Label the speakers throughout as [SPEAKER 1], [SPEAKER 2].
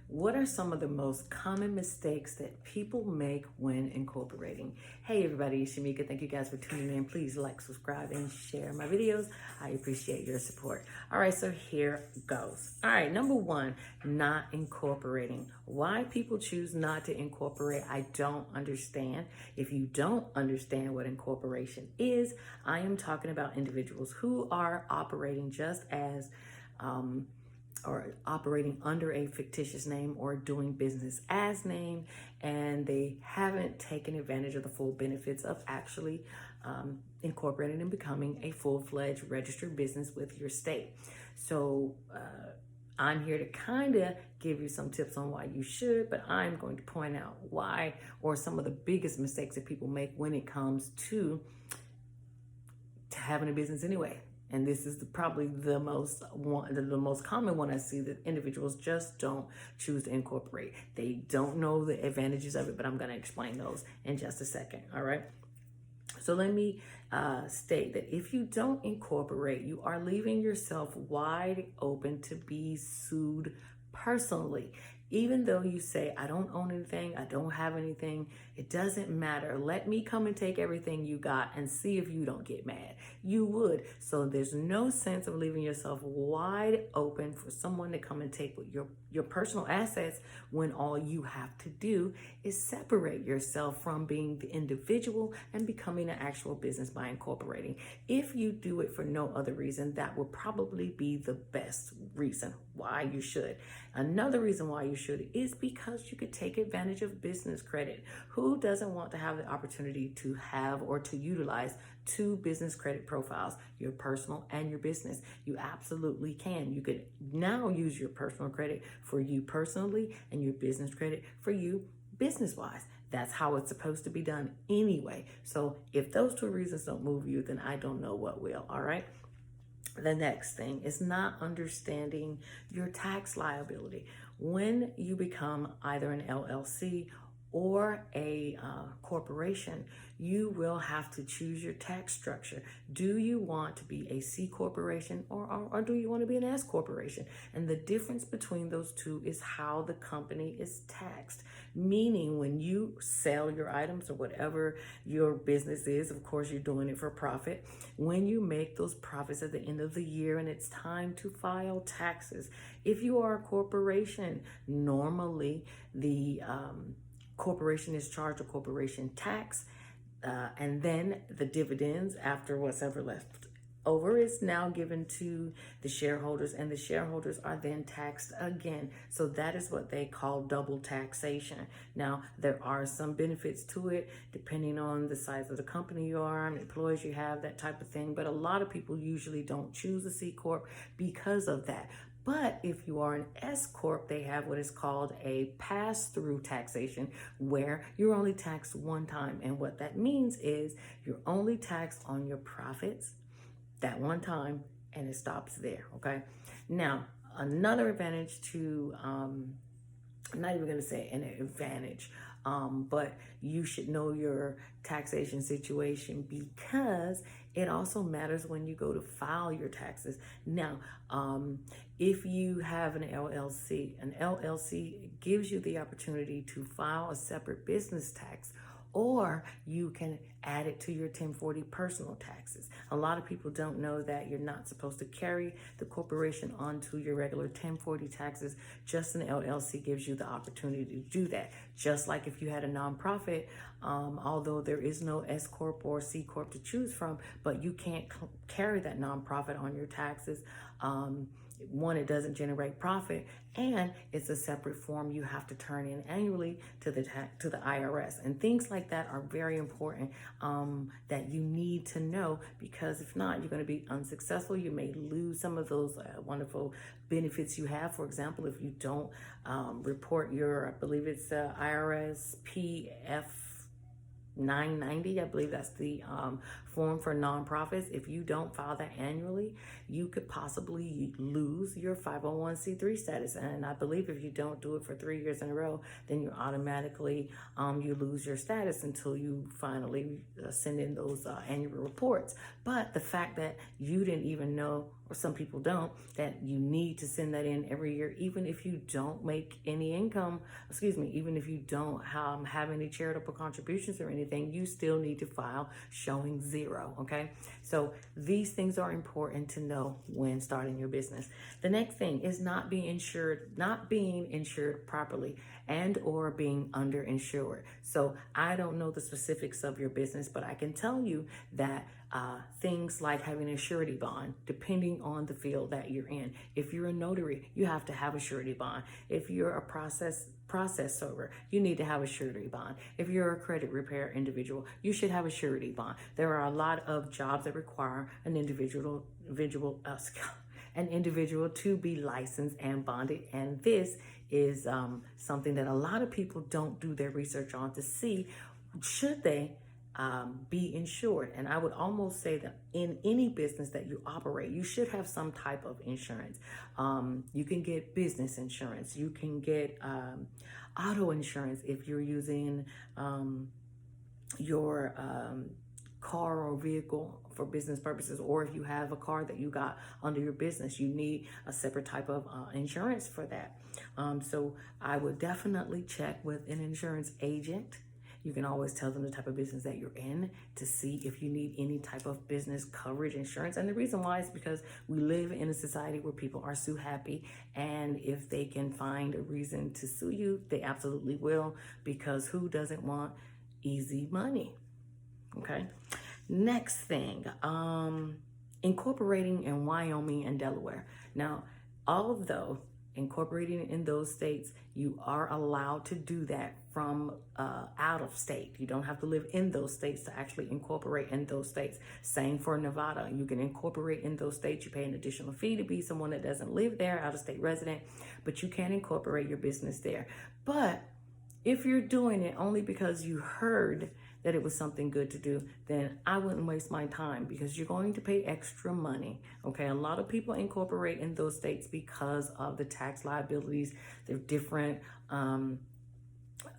[SPEAKER 1] What are some of the most common mistakes that people make when incorporating? Hey everybody, it's Shamika. Thank you guys for tuning in. Please like, subscribe, and share my videos. I appreciate your support. All right, so here goes. All right, number one, not incorporating. Why people choose not to incorporate, I don't understand. If you don't understand what incorporation is, I am talking about individuals who are operating just as or operating under a fictitious name or doing business as name, and they haven't taken advantage of the full benefits of actually incorporating and becoming a full-fledged registered business with your state. So I'm here to kind of give you some tips on why you should, but I'm going to point out why, or some of the biggest mistakes that people make when it comes to having a business anyway. And this is probably the most common one I see, that individuals just don't choose to incorporate. They don't know the advantages of it, but I'm going to explain those in just a second. All right. So let me state that if you don't incorporate, you are leaving yourself wide open to be sued personally. Even though you say, I don't own anything, I don't have anything, it doesn't matter. Let me come and take everything you got and see if you don't get mad. You would. So there's no sense of leaving yourself wide open for someone to come and take your personal assets when all you have to do is separate yourself from being the individual and becoming an actual business by incorporating. If you do it for no other reason, that would probably be the best reason why you should. Another reason why you should is because you could take advantage of business credit. Who doesn't want to have the opportunity to have or to utilize two business credit profiles, your personal and your business? You absolutely can. You could now use your personal credit for you personally and your business credit for you business-wise. That's how it's supposed to be done anyway. So if those two reasons don't move you, then I don't know what will. All right. The next thing is not understanding your tax liability. When you become either an LLC or a corporation, you will have to choose your tax structure. Do you want to be a C corporation or do you want to be an S corporation? And the difference between those two is how the company is taxed. Meaning when you sell your items or whatever your business is, of course you're doing it for profit. When you make those profits at the end of the year and it's time to file taxes, if you are a corporation, normally the corporation is charged a corporation tax, and then the dividends after what's ever left over is now given to the shareholders, and the shareholders are then taxed again. So that is what they call double taxation. Now, there are some benefits to it depending on the size of the company you are, and employees you have, that type of thing. But a lot of people usually don't choose a C Corp because of that. But if you are an S Corp, they have what is called a pass-through taxation, where you're only taxed one time. And what that means is you're only taxed on your profits that one time, and it stops there, okay? Now, another advantage to, I'm not even gonna say an advantage, but you should know your taxation situation, because it also matters when you go to file your taxes. Now, if you have an LLC gives you the opportunity to file a separate business tax, or you can add it to your 1040 personal taxes. A lot of people don't know that you're not supposed to carry the corporation onto your regular 1040 taxes. Just an LLC gives you the opportunity to do that. Just like if you had a nonprofit, although there is no S Corp or C Corp to choose from, but you can't carry that nonprofit on your taxes. One, it doesn't generate profit, and it's a separate form you have to turn in annually to the IRS. And things like that are very important that you need to know, because if not, you're going to be unsuccessful. You may lose some of those wonderful benefits you have. For example, if you don't report your, I believe it's IRS PF 990, I believe that's the form for nonprofits. If you don't file that annually, you could possibly lose your 501c3 status. And I believe if you don't do it for 3 years in a row, then you automatically, you lose your status until you finally send in those annual reports. But the fact that you didn't even know, some people don't, that you need to send that in every year, even if you don't make any income, even if you don't have any charitable contributions or anything, you still need to file showing 0, okay? So these things are important to know when starting your business. The next thing is not being insured properly and or being underinsured. So I don't know the specifics of your business, but I can tell you that things like having a surety bond, depending on the field that you're in. If you're a notary, you have to have a surety bond. If you're a process server, you need to have a surety bond. If you're a credit repair individual, you should have a surety bond. There are a lot of jobs that require an individual to be licensed and bonded, and this is something that a lot of people don't do their research on to see should they be insured. And I would almost say that in any business that you operate, you should have some type of insurance. You can get business insurance. You can get auto insurance if you're using your car or vehicle for business purposes, or if you have a car that you got under your business, you need a separate type of insurance for that. So I would definitely check with an insurance agent. You can always tell them the type of business that you're in to see if you need any type of business coverage insurance. And the reason why is because we live in a society where people are sue happy. And if they can find a reason to sue you, they absolutely will, because who doesn't want easy money? Okay. Next thing, incorporating in Wyoming and Delaware. Now, although incorporating in those states, you are allowed to do that from out of state. You don't have to live in those states to actually incorporate in those states. Same for Nevada. You can incorporate in those states. You pay an additional fee to be someone that doesn't live there, out of state resident, but you can incorporate your business there. But if you're doing it only because you heard that it was something good to do, then I wouldn't waste my time, because you're going to pay extra money. Okay, a lot of people incorporate in those states because of the tax liabilities. They're different.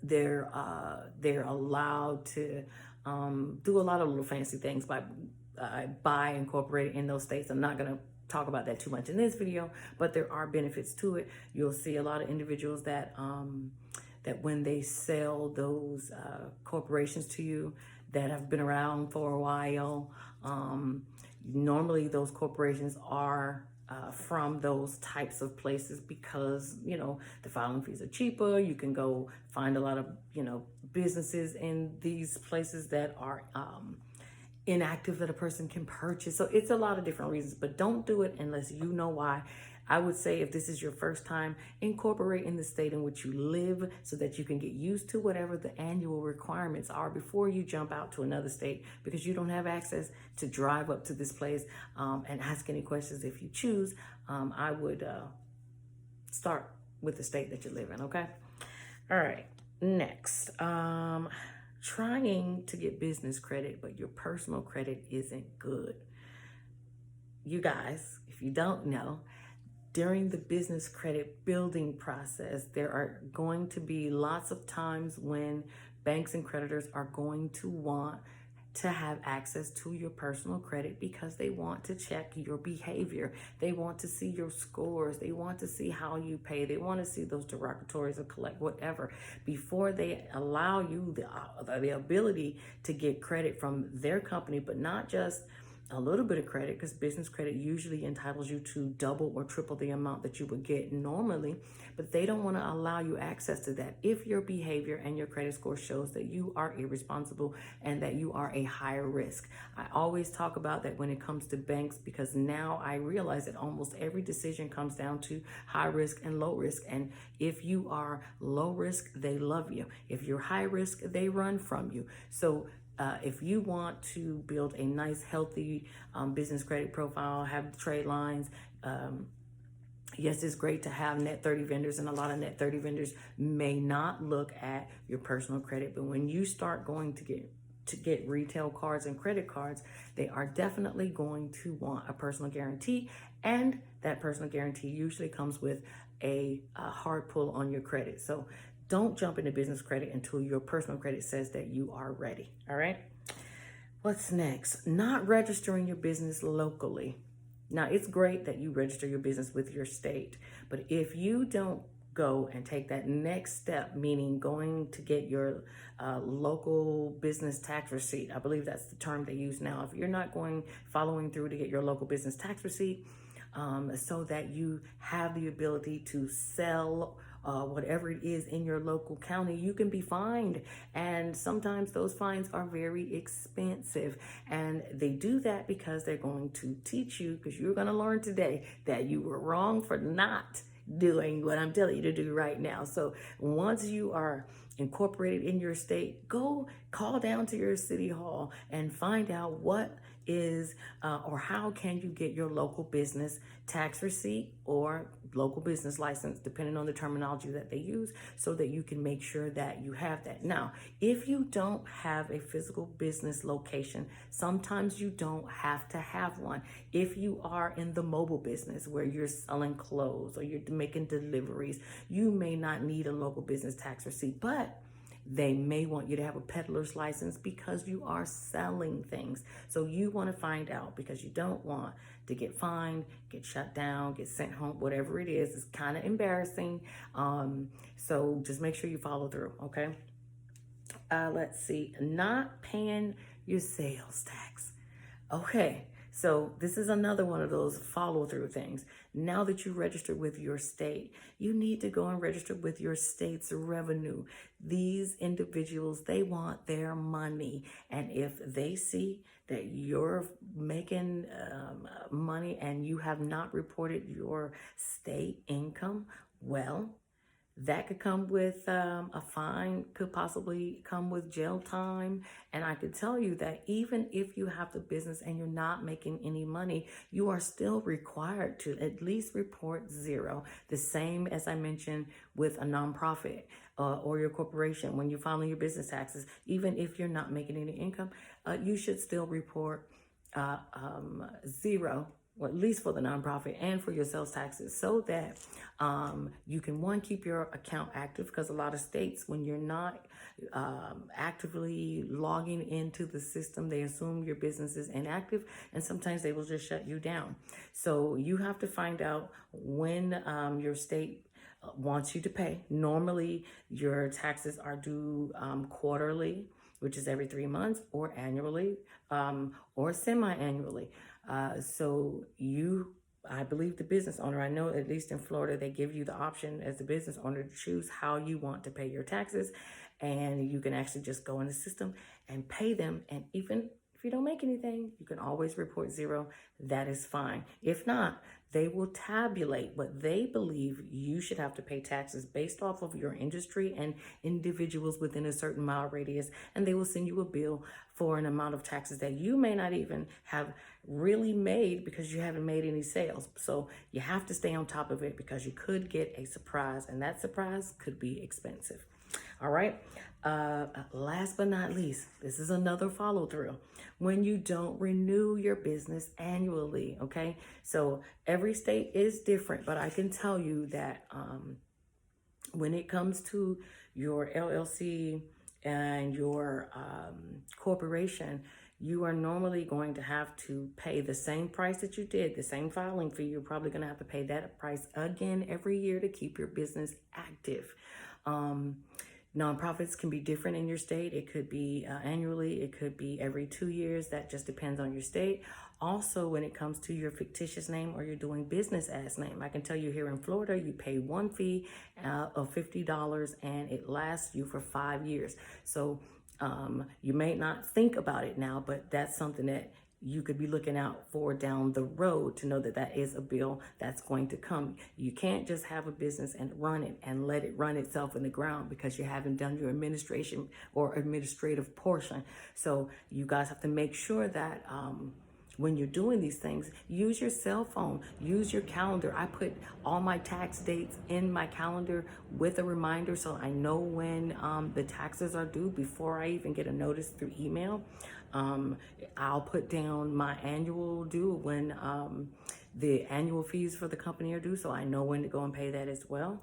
[SPEAKER 1] They're allowed to do a lot of little fancy things by incorporating in those states. I'm not gonna talk about that too much in this video, but there are benefits to it. You'll see a lot of individuals that when they sell those corporations to you that have been around for a while, normally those corporations are from those types of places, because the filing fees are cheaper. You can go find a lot of businesses in these places that are inactive that a person can purchase. So it's a lot of different reasons, but don't do it unless you know why. I would say if this is your first time, incorporate in the state in which you live so that you can get used to whatever the annual requirements are before you jump out to another state, because you don't have access to drive up to this place and ask any questions. If you choose, I would start with the state that you live in, okay? All right, next. Trying to get business credit, but your personal credit isn't good. You guys, if you don't know, during the business credit building process, there are going to be lots of times when banks and creditors are going to want to have access to your personal credit, because they want to check your behavior. They want to see your scores. They want to see how you pay. They want to see those derogatories or collect whatever before they allow you the ability to get credit from their company, but not just a little bit of credit, because business credit usually entitles you to double or triple the amount that you would get normally, but they don't want to allow you access to that if your behavior and your credit score shows that you are irresponsible and that you are a higher risk. I always talk about that when it comes to banks, because now I realize that almost every decision comes down to high risk and low risk. And if you are low risk, they love you. If you're high risk, they run from you. So if you want to build a nice, healthy business credit profile, have the trade lines, yes, it's great to have net 30 vendors, and a lot of net 30 vendors may not look at your personal credit. But when you start going to get retail cards and credit cards, they are definitely going to want a personal guarantee, and that personal guarantee usually comes with a hard pull on your credit. So don't jump into business credit until your personal credit says that you are ready. All right. What's next? Not registering your business locally. Now, it's great that you register your business with your state, but if you don't go and take that next step, meaning going to get your local business tax receipt, I believe that's the term they use now. If you're not following through to get your local business tax receipt, so that you have the ability to sell whatever it is in your local county, you can be fined. And sometimes those fines are very expensive. And they do that because they're going to teach you, because you're going to learn today that you were wrong for not doing what I'm telling you to do right now. So once you are incorporated in your state, go call down to your city hall and find out what is or how can you get your local business tax receipt or local business license, depending on the terminology that they use, so that you can make sure that you have that. Now, if you don't have a physical business location, sometimes you don't have to have one. If you are in the mobile business where you're selling clothes or you're making deliveries, you may not need a local business tax receipt, but they may want you to have a peddler's license because you are selling things. So you want to find out, because you don't want to get fined, get shut down, get sent home, whatever it is. It's kind of embarrassing. So just make sure you follow through, okay? Let's see, not paying your sales tax. Okay, so this is another one of those follow through things. Now that you register with your state, you need to go and register with your state's revenue. These individuals, they want their money. And if they see that you're making money and you have not reported your state income, well, that could come with a fine, could possibly come with jail time. And I could tell you that even if you have the business and you're not making any money, you are still required to at least report zero. The same as I mentioned with a nonprofit or your corporation. When you're filing your business taxes, even if you're not making any income, you should still report zero, or at least for the nonprofit and for your sales taxes, so that you can, one, keep your account active, because a lot of states, when you're not actively logging into the system, they assume your business is inactive, and sometimes they will just shut you down. So you have to find out when your state wants you to pay. Normally, your taxes are due quarterly, which is every 3 months, or annually, or semi-annually. So I believe the business owner, I know at least in Florida, they give you the option as the business owner to choose how you want to pay your taxes. And you can actually just go in the system and pay them. And even if you don't make anything, you can always report zero. That is fine. If not, they will tabulate what they believe you should have to pay taxes based off of your industry and individuals within a certain mile radius. And they will send you a bill for an amount of taxes that you may not even have really made, because you haven't made any sales. So you have to stay on top of it, because you could get a surprise, and that surprise could be expensive. All right. Last but not least, this is another follow through. When you don't renew your business annually, okay? So every state is different, but I can tell you that when it comes to your LLC and your corporation, you are normally going to have to pay the same price that you did, the same filing fee. You're probably going to have to pay that price again every year to keep your business active. Nonprofits can be different in your state. It could be annually, it could be every 2 years. That just depends on your state. Also, when it comes to your fictitious name or you're doing business as name, I can tell you here in Florida, you pay one fee of $50 and it lasts you for 5 years. So you may not think about it now, but that's something that you could be looking out for down the road, to know that that is a bill that's going to come. You can't just have a business and run it and let it run itself in the ground because you haven't done your administration or administrative portion. So you guys have to make sure that when you're doing these things, use your cell phone, use your calendar. I put all my tax dates in my calendar with a reminder, so I know when the taxes are due before I even get a notice through email. I'll put down my annual due when the annual fees for the company are due, so I know when to go and pay that as well.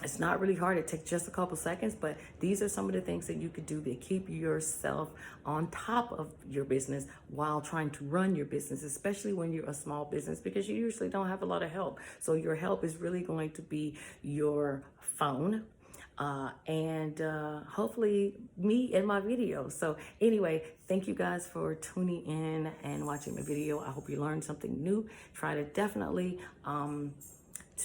[SPEAKER 1] It's not really hard. It takes just a couple seconds, but these are some of the things that you could do to keep yourself on top of your business while trying to run your business, especially when you're a small business, because you usually don't have a lot of help. So your help is really going to be your phone, and hopefully me and my video. So anyway, thank you guys for tuning in and watching my video. I hope you learned something new. Try to definitely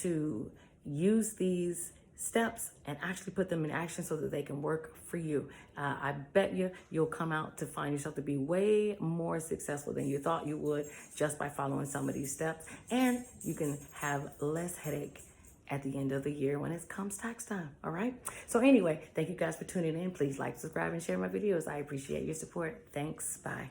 [SPEAKER 1] to use these steps and actually put them in action so that they can work for you. I bet you'll come out to find yourself to be way more successful than you thought you would just by following some of these steps. And you can have less headache at the end of the year when it comes tax time. All right. So anyway, thank you guys for tuning in. Please like, subscribe, and share my videos. I appreciate your support. Thanks. Bye.